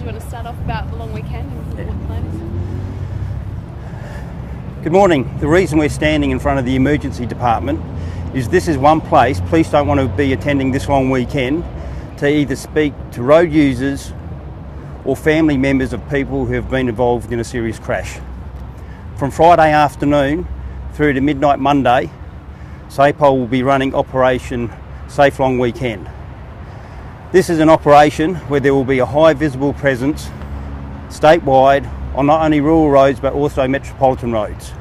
you want to start off about the long weekend and what the plan is? Good morning. The reason we're standing in front of the emergency department is this is one place police don't want to be attending this long weekend to either speak to road users or family members of people who have been involved in a serious crash. From Friday afternoon through to midnight Monday, SAPOL will be running Operation Safe Long Weekend. This is an operation where there will be a high visible presence statewide on not only rural roads but also metropolitan roads.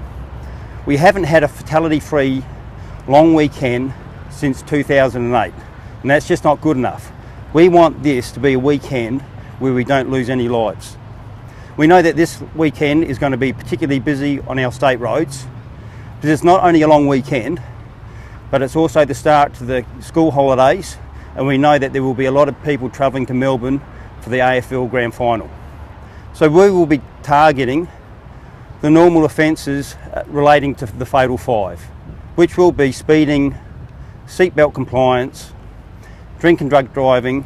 We haven't had a fatality-free long weekend since 2008, and that's just not good enough. We want this to be a weekend where we don't lose any lives. We know that this weekend is going to be particularly busy on our state roads, because it's not only a long weekend, but it's also the start to the school holidays, and we know that there will be a lot of people travelling to Melbourne for the AFL Grand Final. So we will be targeting the normal offences relating to the Fatal Five, which will be speeding, seatbelt compliance, drink and drug driving,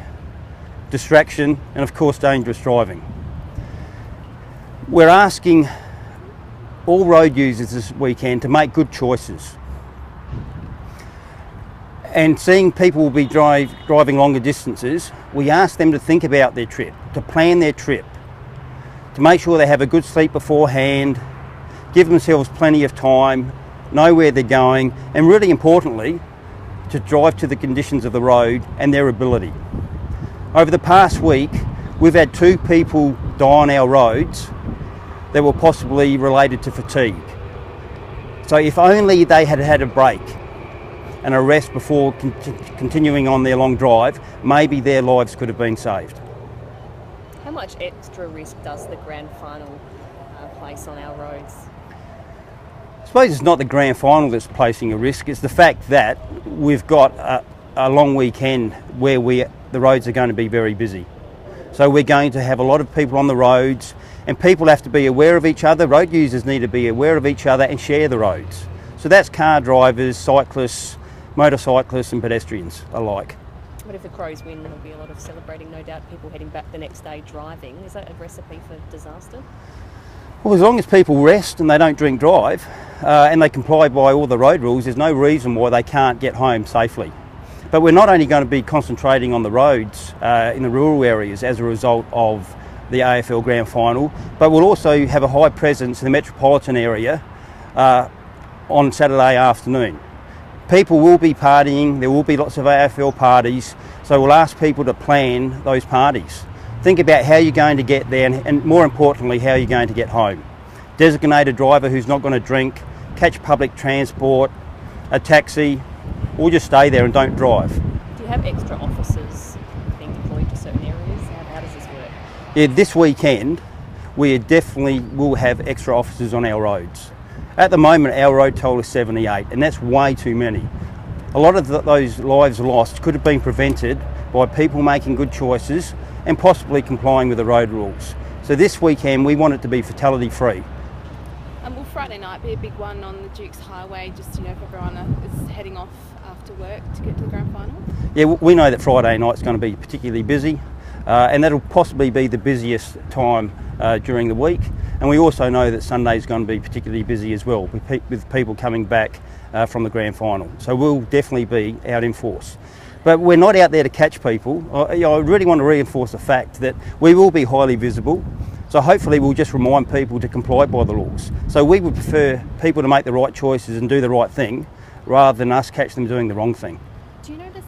distraction, and of course dangerous driving. We're asking all road users this weekend to make good choices. And seeing people will be driving longer distances, we ask them to think about their trip, to plan their trip, to make sure they have a good sleep beforehand, give themselves plenty of time, know where they're going, and really importantly, to drive to the conditions of the road and their ability. Over the past week, we've had 2 people die on our roads that were possibly related to fatigue. So if only they had had a break and a rest before continuing on their long drive, maybe their lives could have been saved. How much extra risk does the grand final place on our roads? I suppose it's not the grand final that's placing a risk, it's the fact that we've got a long weekend where the roads are going to be very busy. So we're going to have a lot of people on the roads, and people have to be aware of each other. Road users need to be aware of each other and share the roads. So that's car drivers, cyclists, motorcyclists and pedestrians alike. But if the Crows win, there'll be a lot of celebrating, no doubt, people heading back the next day driving. Is that a recipe for disaster? Well, as long as people rest and they don't drink drive and they comply by all the road rules, there's no reason why they can't get home safely. But we're not only going to be concentrating on the roads in the rural areas as a result of the AFL Grand Final, but we'll also have a high presence in the metropolitan area on Saturday afternoon. People will be partying, there will be lots of AFL parties, so we'll ask people to plan those parties. Think about how you're going to get there and more importantly, how you're going to get home. Designate a driver who's not going to drink, catch public transport, a taxi, or just stay there and don't drive. Do you have extra officers being deployed to certain areas? How does this work? Yeah, this weekend we definitely will have extra officers on our roads. At the moment our road toll is 78 and that's way too many. A lot of those lives lost could have been prevented by people making good choices and possibly complying with the road rules. So this weekend we want it to be fatality free. Will Friday night be a big one on the Dukes Highway, just if everyone is heading off after work to get to the grand final? Yeah, we know that Friday night's going to be particularly busy and that'll possibly be the busiest time during the week, and we also know that Sunday's going to be particularly busy as well with people coming back from the grand final. So we'll definitely be out in force. But we're not out there to catch people. I really want to reinforce the fact that we will be highly visible. So hopefully we'll just remind people to comply by the laws. So we would prefer people to make the right choices and do the right thing rather than us catch them doing the wrong thing. Do you know the